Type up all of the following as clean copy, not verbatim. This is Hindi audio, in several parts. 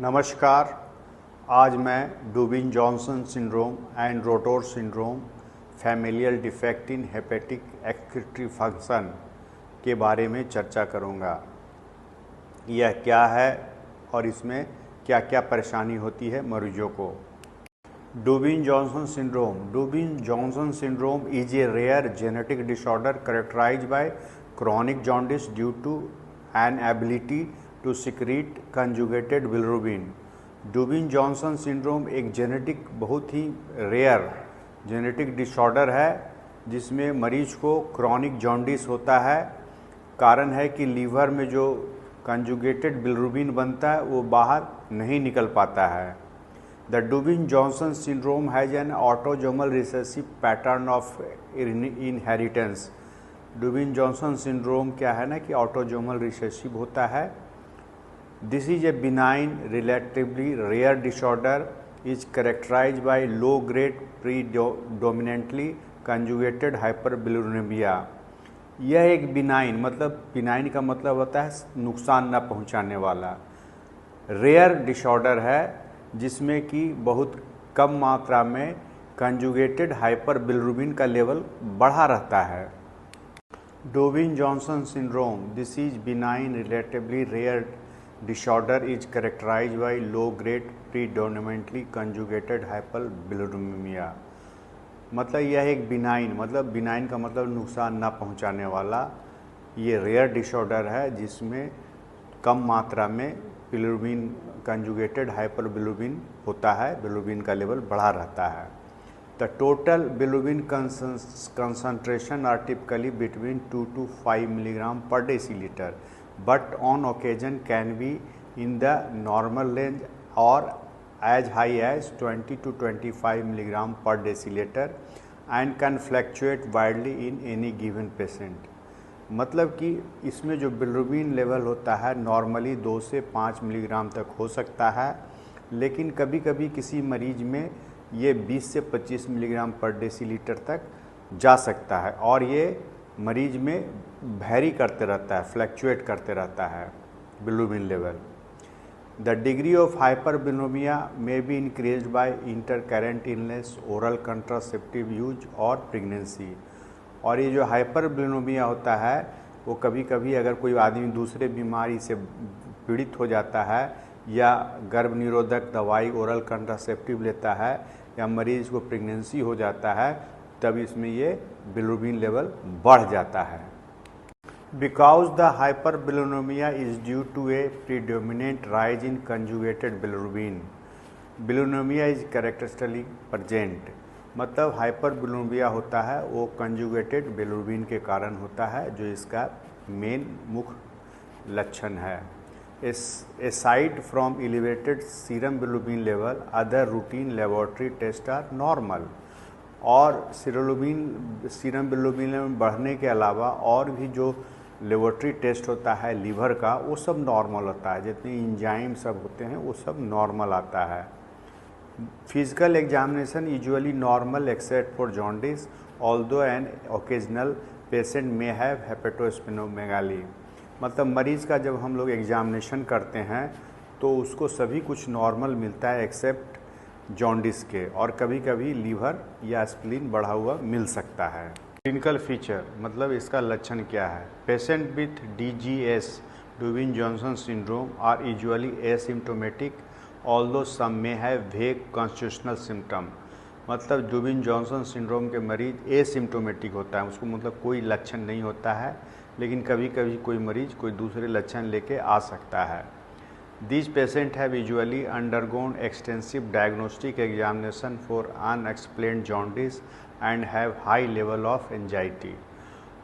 नमस्कार। आज मैं Dubin Johnson syndrome and Rotor syndrome familial defect in hepatic excretory function के बारे में चर्चा करूंगा। यह क्या है और इसमें क्या क्या परेशानी होती है मरीजों को। Dubin Johnson syndrome is a rare genetic disorder characterized by chronic jaundice due to an ability to secrete conjugated bilirubin। Dubin Johnson syndrome एक बहुत ही रेयर जेनेटिक डिसऑर्डर है जिसमें मरीज को क्रॉनिक जॉन्डिस होता है। कारण है कि लीवर में जो कंजुगेटेड बिलिरुबिन बनता है वो बाहर नहीं निकल पाता है। The Dubin Johnson syndrome has an autosomal recessive pattern of inheritance. Dubin Johnson syndrome क्या है ना कि ऑटोजोमल रिसेसिव होता है। This is a benign relatively rare disorder is characterized by low grade predominantly conjugated hyperbilirubinemia. यह एक बिनाइन का मतलब होता है नुकसान न पहुंचाने वाला। रेयर डिसऑर्डर है जिसमें कि बहुत कम मात्रा में कंजुगेटेड हाइपरबिलिरुबिन का लेवल बढ़ा रहता है। Dubin Johnson syndrome this is benign relatively rare disorder is characterized by low grade predominantly conjugated hyperbilirubinemia। मतलब यह एक बिनाइन का मतलब नुकसान ना पहुंचाने वाला ये रेयर डिसऑर्डर है जिसमें कम मात्रा में बिलिरुबिन कंजुगेटेड हाइपरबिलिरुबिन होता है। बिलिरुबिन का लेवल बढ़ा रहता है। The total bilirubin concentration are typically between 2 to 5 milligram per deciliter, but on occasion can be in the normal range or as high as 20 to 25 milligram per deciliter and can fluctuate widely in any given patient। मतलब कि इसमें जो बिलिरुबिन लेवल होता है नॉर्मली 2 से 5 मिलीग्राम तक हो सकता है, लेकिन कभी कभी किसी मरीज में ये 20 से 25 मिलीग्राम पर डेसीलीटर तक जा सकता है और ये मरीज में वैरी करते रहता है, फ्लैक्चुएट करते रहता है bilirubin level. The degree of hyperbilirubinemia may be increased by intercurrent illness, oral contraceptive use और प्रेगनेंसी। और ये जो हाइपरबिलिरुबिनिमिया होता है वो कभी कभी अगर कोई आदमी दूसरे बीमारी से पीड़ित हो जाता है या गर्भ निरोधक दवाई ओरल कंट्रासेप्टिव लेता है या मरीज को प्रेगनेंसी हो जाता है तब इसमें ये बिलिरुबिन लेवल बढ़ जाता है। Because the hyperbilirubinemia is due to a predominant rise in conjugated bilirubin, bilirubinemia is characteristically present. मतलब हाइपरबिलिरुबिनिमिया होता है वो कंजुगेटेड बिलिरुबिन के कारण होता है जो इसका मेन मुख्य लक्षण है। Aside from elevated serum bilirubin level, other routine laboratory tests are normal। और सीरम बिलिरुबिन लेवल बढ़ने के अलावा और भी जो लेबोरेटरी टेस्ट होता है लीवर का वो सब नॉर्मल होता है। जितने इंजाइम सब होते हैं वो सब नॉर्मल आता है। Physical examination usually normal except for jaundice, although an occasional patient may have hepatosplenomegaly. मतलब मरीज़ का जब हम लोग एग्जामिनेशन करते हैं तो उसको सभी कुछ नॉर्मल मिलता है एक्सेप्ट जॉन्डिस के, और कभी कभी लीवर या स्प्लीन बढ़ा हुआ मिल सकता है। क्लिनिकल फीचर मतलब इसका लक्षण क्या है। Patient with DGS Dubin Johnson syndrome are usually asymptomatic although some may have vague constitutional symptom. मतलब डुबिन जॉनसन सिंड्रोम के मरीज एसिम्टोमेटिक होता है, उसको मतलब कोई लक्षण नहीं होता है, लेकिन कभी कभी कोई मरीज कोई दूसरे लक्षण लेके आ सकता है। These patients have usually undergone extensive diagnostic examination for unexplained jaundice and have high level of anxiety।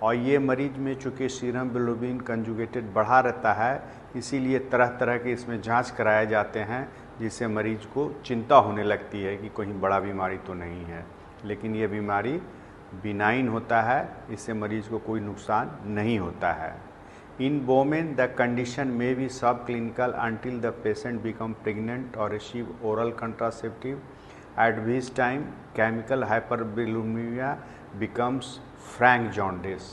और ये मरीज में चूँकि सीरम बिलिरुबिन कंजुगेटेड बढ़ा रहता है इसीलिए तरह तरह के इसमें जांच कराए जाते हैं जिससे मरीज को चिंता होने लगती है कि कहीं बड़ा बीमारी तो नहीं है, लेकिन ये बीमारी बिनाइन होता है, इससे मरीज को कोई नुकसान नहीं होता है। In women, the condition may be subclinical until the patient become pregnant or receive oral contraceptive, at which time chemical hyperbilirubinemia becomes frank jaundice।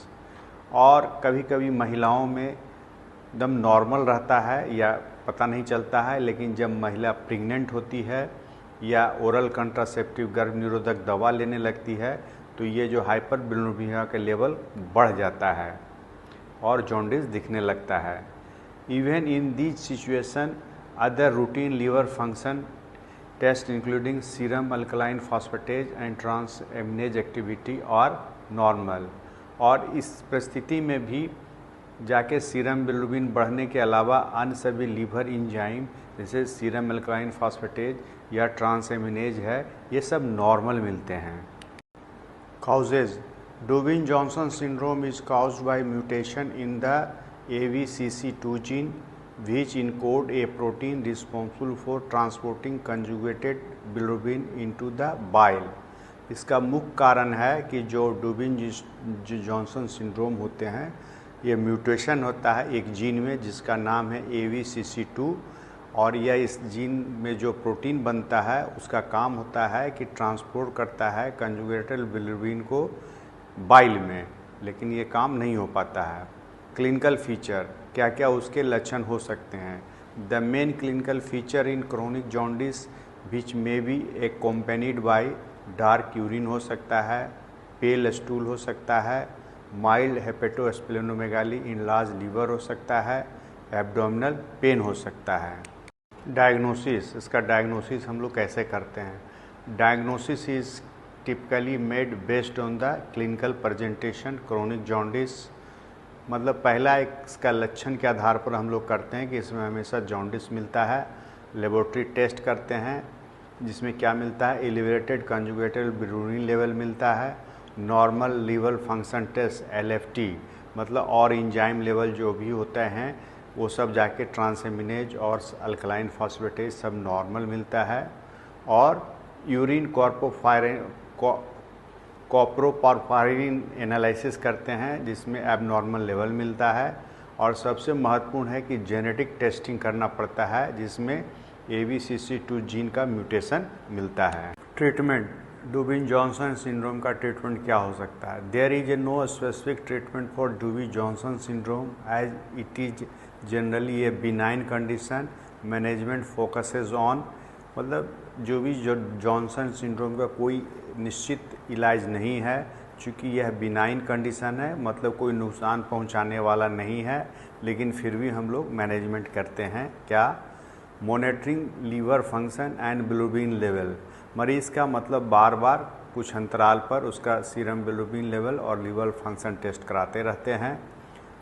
और कभी कभी महिलाओं में एकदम नॉर्मल रहता है या पता नहीं चलता है, लेकिन जब महिला प्रेग्नेंट होती है या ओरल कंट्रासेप्टिव गर्भ निरोधक दवा लेने लगती है तो ये जो हाइपर बिलिरुबिन का लेवल बढ़ जाता है और जॉन्डिस दिखने लगता है। Even in this situation other routine liver function test including serum alkaline phosphatase and transaminase activity और नॉर्मल। और इस परिस्थिति में भी जाके सीरम बिलिरुबिन बढ़ने के अलावा अन्य सभी लीवर इंजाइम जैसे सीरम अल्कलाइन फॉस्फेटेज या ट्रांसएमिनेज है, ये सब नॉर्मल मिलते हैं। Causes Dubin Johnson syndrome is caused by mutation in the ABCC2 gene which encode a protein responsible for transporting conjugated bilirubin into the bile। इसका मुख्य कारण है कि जो डुबिन जॉनसन सिंड्रोम होते हैं ये म्यूटेशन होता है एक जीन में जिसका नाम है ABCC2, और यह इस जीन में जो प्रोटीन बनता है उसका काम होता है कि ट्रांसपोर्ट करता है कंजुगेटेड बिलिरुबिन को बाइल में, लेकिन ये काम नहीं हो पाता है। क्लिनिकल फीचर क्या क्या उसके लक्षण हो सकते हैं? The main clinical feature in chronic jaundice which may be accompanied by dark urine हो सकता है, पेल स्टूल हो सकता है, mild hepatosplenomegaly in large liver हो सकता है, एब्डोमिनल पेन हो सकता है। डायग्नोसिस, इसका डायग्नोसिस हम लोग कैसे करते हैं? Diagnosis is typically made based on the clinical presentation chronic jaundice. मतलब पहला इसका लक्षण के आधार पर हम लोग करते हैं कि इसमें हमेशा जॉन्डिस मिलता है। लेबोरेटरी टेस्ट करते हैं जिसमें क्या मिलता है, एलिवेटेड कंजुगेटेड बिलिरुबिन लेवल मिलता है, normal liver function test LFT मतलब और इंजाइम लेवल जो भी होते हैं वो सब जाके ट्रांसएमिनेज और अल्कलाइन फॉस्फेटेज सब नॉर्मल मिलता है, और यूरिन कॉप्रोपोरफायरिन एनालिसिस करते हैं जिसमें एबनॉर्मल लेवल मिलता है, और सबसे महत्वपूर्ण है कि जेनेटिक टेस्टिंग करना पड़ता है जिसमें ABCC2 जीन का म्यूटेशन मिलता है। ट्रीटमेंट डुबिन जॉनसन सिंड्रोम का ट्रीटमेंट क्या हो सकता है? There is a no specific treatment for Dubin Johnson syndrome as it is generally a benign condition. Management focuses on मतलब जो भी जॉनसन सिंड्रोम का कोई निश्चित इलाज नहीं है, चूँकि यह बिनाइन कंडीशन है मतलब कोई नुकसान पहुंचाने वाला नहीं है, लेकिन फिर भी हम लोग मैनेजमेंट करते हैं। क्या? Monitoring liver function and bilirubin level. मरीज़ का मतलब बार बार कुछ अंतराल पर उसका सीरम बिलिरुबिन लेवल और लीवर फंक्शन टेस्ट कराते रहते हैं।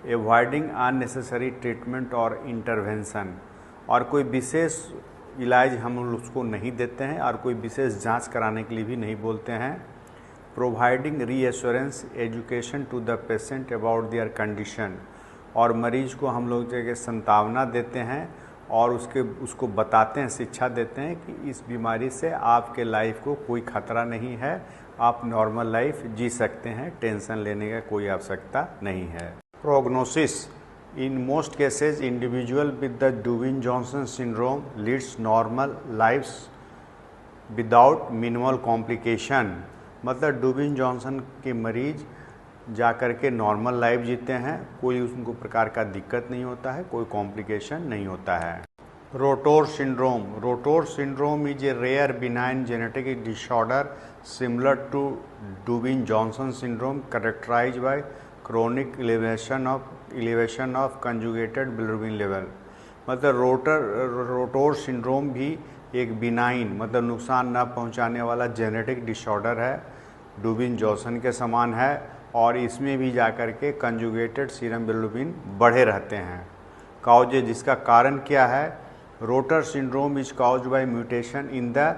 एवॉइडिंग अननेसेसरी ट्रीटमेंट और इंटरवेंशन, और कोई विशेष इलाज हम उसको नहीं देते हैं और कोई विशेष जांच कराने के लिए भी नहीं बोलते हैं। Providing reassurance education to the patient about their condition, और मरीज़ को हम लोग जगह सांत्वना देते हैं और उसको बताते हैं, शिक्षा देते हैं कि इस बीमारी से आपके लाइफ को कोई खतरा नहीं है, आप नॉर्मल लाइफ जी सकते हैं, टेंशन लेने का कोई आवश्यकता नहीं है। Prognosis in most cases individual with the Dubin Johnson syndrome leads normal lifes without minimal complication. मतलब डुबिन जॉनसन के मरीज जा कर के नॉर्मल लाइफ जीते हैं, कोई उनको प्रकार का दिक्कत नहीं होता है, कोई कॉम्प्लिकेशन नहीं होता है। Rotor syndrome is a rare benign genetic disorder similar to Dubin Johnson syndrome characterized by chronic elevation of conjugated bilirubin level. मतलब रोटोर सिंड्रोम भी एक बिनाइन मतलब नुकसान न पहुंचाने वाला जेनेटिक डिसऑर्डर है, डुबिन जॉनसन के समान है, और इसमें भी जाकर के कंजुगेटेड सीरम बिलिरुबिन बढ़े रहते हैं। काउजेज, इसका कारण क्या है? Rotor syndrome is caused by mutation in the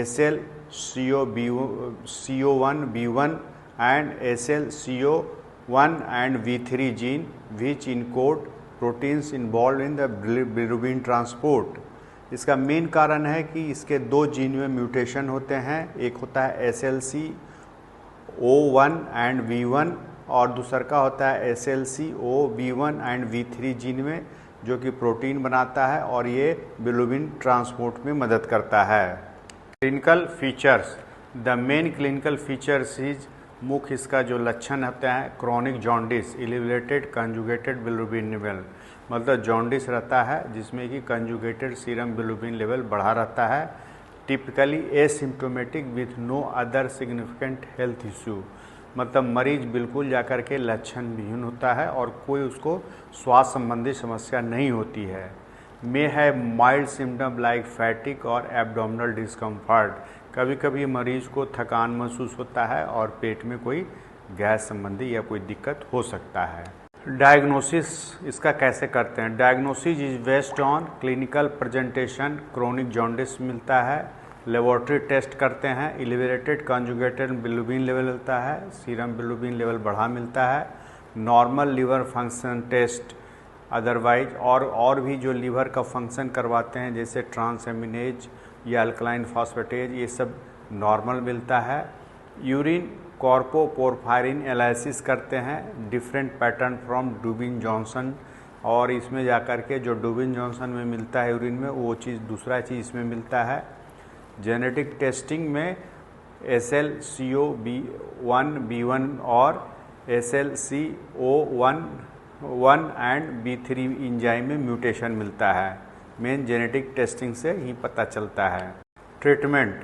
SLCO1B1 and SLCO1 and V3 gene which encode proteins involve in the bilirubin transport. इसका मेन कारण है कि इसके दो जीन में म्यूटेशन होते हैं, एक होता है SLCO1 एंड V1 और दूसरा का होता है SLCOB1 एंड V3 जीन में, जो कि प्रोटीन बनाता है और ये बिलिरुबिन ट्रांसपोर्ट में मदद करता है। Clinical features, the main clinical features is मुख्य इसका जो लक्षण होता है chronic jaundice, elevated conjugated bilirubin level, मतलब जॉन्डिस रहता है जिसमें कि कंजुगेटेड सीरम बिलिरुबिन लेवल बढ़ा रहता है, typically asymptomatic with no other significant health issue, मतलब मरीज बिल्कुल जाकर के लक्षण विहीन होता है और कोई उसको स्वास्थ्य संबंधी समस्या नहीं होती है। May have mild symptom like फैटिक और एब्डोमिनल डिस्कम्फर्ट, कभी कभी मरीज को थकान महसूस होता है और पेट में कोई गैस संबंधी या कोई दिक्कत हो सकता है। डायग्नोसिस इसका कैसे करते हैं? Diagnosis is based on clinical presentation, chronic jaundice मिलता है, लेबोरेटरी टेस्ट करते हैं, एलिवेटेड कंजुगेटेड बिलिरुबिन लेवल मिलता है, सीरम बिलिरुबिन लेवल बढ़ा मिलता है, normal liver function test otherwise और भी जो लीवर का फंक्शन करवाते हैं जैसे ट्रांसएमिनेज या अल्कलाइन फॉस्फेटेज, ये सब नॉर्मल मिलता है। यूरिन कॉर्पोपोरफायरिन एनालिसिस करते हैं, डिफरेंट पैटर्न फ्रॉम डुबिन जॉनसन, और इसमें जाकर के जो डुबिन जॉनसन में मिलता है यूरिन में वो चीज़ दूसरा चीज़ इसमें मिलता है। जेनेटिक टेस्टिंग में SLCO1B1 और SLCO1 एंड B3 इंजाइम में म्यूटेशन मिलता है, मेन जेनेटिक टेस्टिंग से ही पता चलता है। Treatment,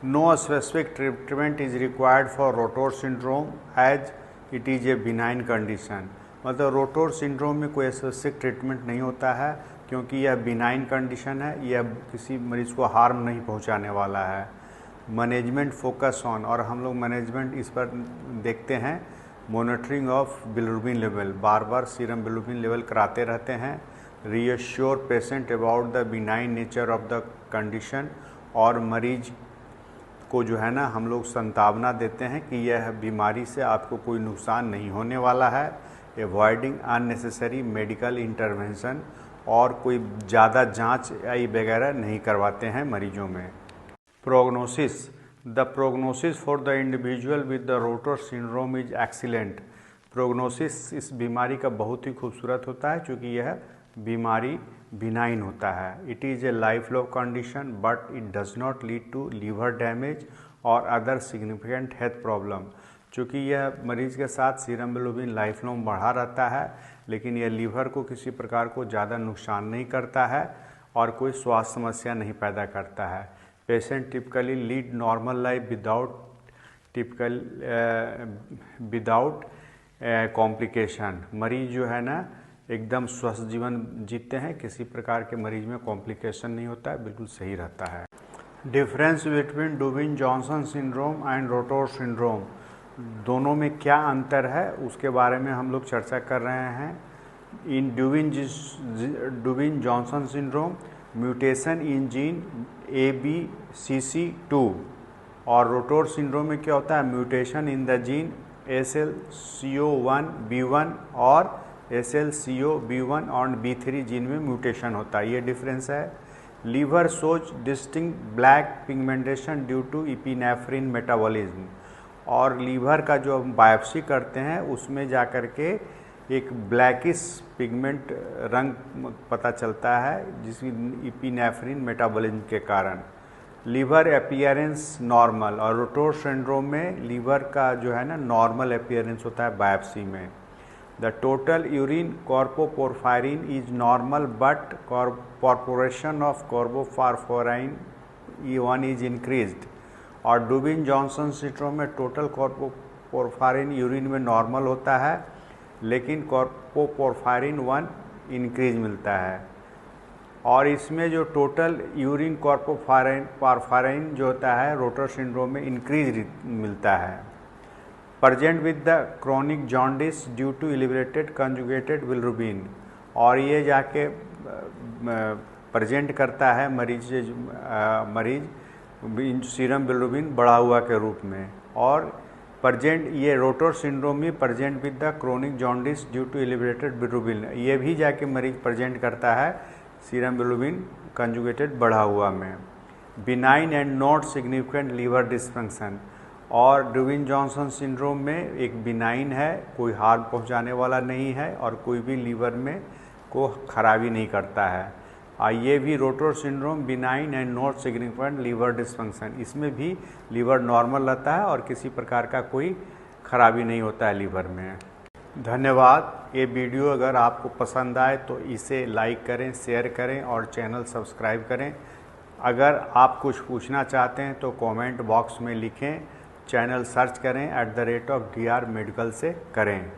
no specific treatment is required for Rotor syndrome as it is a benign condition, मतलब रोटर सिंड्रोम में कोई स्पेसिफिक ट्रीटमेंट नहीं होता है क्योंकि यह बिनाइन कंडीशन है, यह किसी मरीज को हार्म नहीं पहुंचाने वाला है। मैनेजमेंट फोकस ऑन, और हम लोग मैनेजमेंट इस पर देखते हैं, monitoring of bilirubin level, bar bar serum bilirubin level कराते रहते हैं। Reassure patient about the benign nature of the condition, और मरीज को जो है ना हम लोग संतावना देते हैं कि यह बीमारी से आपको कोई नुकसान नहीं होने वाला है। एवॉइडिंग अननेसेसरी मेडिकल इंटरवेंशन, और कोई ज़्यादा जांच वगैरह नहीं करवाते हैं मरीजों में। Prognosis, the prognosis for the individual with the rotor syndrome is excellent, prognosis इस बीमारी का बहुत ही खूबसूरत होता है क्योंकि यह बीमारी बिनाइन होता है। It is a life long condition but it does not lead to liver damage और अदर सिग्निफिकेंट हेल्थ प्रॉब्लम, चूँकि यह मरीज के साथ सीरम बिलिरुबिन लाइफ लॉन्ग बढ़ा रहता है लेकिन यह लीवर को किसी प्रकार को ज़्यादा नुकसान नहीं करता है और कोई स्वास्थ्य समस्या नहीं पैदा करता है। Patient typically lead normal life without complication, मरीज जो है ना एकदम स्वस्थ जीवन जीते हैं, किसी प्रकार के मरीज में कॉम्प्लिकेशन नहीं होता है, बिल्कुल सही रहता है। Difference between Dubin Johnson syndrome and Rotor syndrome, दोनों में क्या अंतर है उसके बारे में हम लोग चर्चा कर रहे हैं। In Dubin Johnson syndrome mutation in gene ABCC2, और रोटर सिंड्रोम में क्या होता है, mutation in the gene SLCO1B1 और SLCO1 और B3 जीन में म्यूटेशन होता है, ये डिफरेंस है। Liver shows distinct black pigmentation due to epinephrine metabolism, और लीवर का जो हम बायोप्सी करते हैं उसमें जाकर के एक ब्लैकिश पिगमेंट रंग पता चलता है जिसकी इपिनेफ्रिन मेटाबॉलिज्म के कारण। लीवर अपीयरेंस नॉर्मल, और रोटर सिंड्रोम में लीवर का जो है ना नॉर्मल अपीयरेंस होता है बायोप्सी में। The total urine coproporphyrin is normal but corporation of coproporphyrin E1 is increased, और डुबिन जॉनसन सिंड्रोम में टोटल कॉर्पोपोरफायरिन यूरिन में नॉर्मल होता है लेकिन कॉर्पोपोरफायरिन 1 इंक्रीज मिलता है, और इसमें जो टोटल यूरिन कॉर्पोपोरफायरिन जो होता है रोटर सिंड्रोम में इंक्रीज मिलता है। Present with the chronic jaundice due to elevated conjugated bilirubin, और ये जाके प्रेजेंट करता है मरीज सीरम बिलिरुबिन बढ़ा हुआ के रूप में, और प्रेजेंट ये रोटर सिंड्रोम में present with the chronic jaundice due to elevated bilirubin, ये भी जाके मरीज प्रेजेंट करता है सीरम बिलिरुबिन कंजुगेटेड बढ़ा हुआ में। Benign and not significant liver dysfunction, और डुबिन जॉनसन सिंड्रोम में एक बिनाइन है, कोई हार्म पहुंचाने वाला नहीं है और कोई भी लीवर में को खराबी नहीं करता है। ये भी Rotor syndrome benign and not significant liver dysfunction, इसमें भी लीवर नॉर्मल रहता है और किसी प्रकार का कोई खराबी नहीं होता है लीवर में। धन्यवाद। ये वीडियो अगर आपको पसंद आए तो इसे लाइक करें, शेयर करें और चैनल सब्सक्राइब करें। अगर आप कुछ पूछना चाहते हैं तो कमेंट बॉक्स में लिखें। चैनल सर्च करें @DR मेडिकल से करें।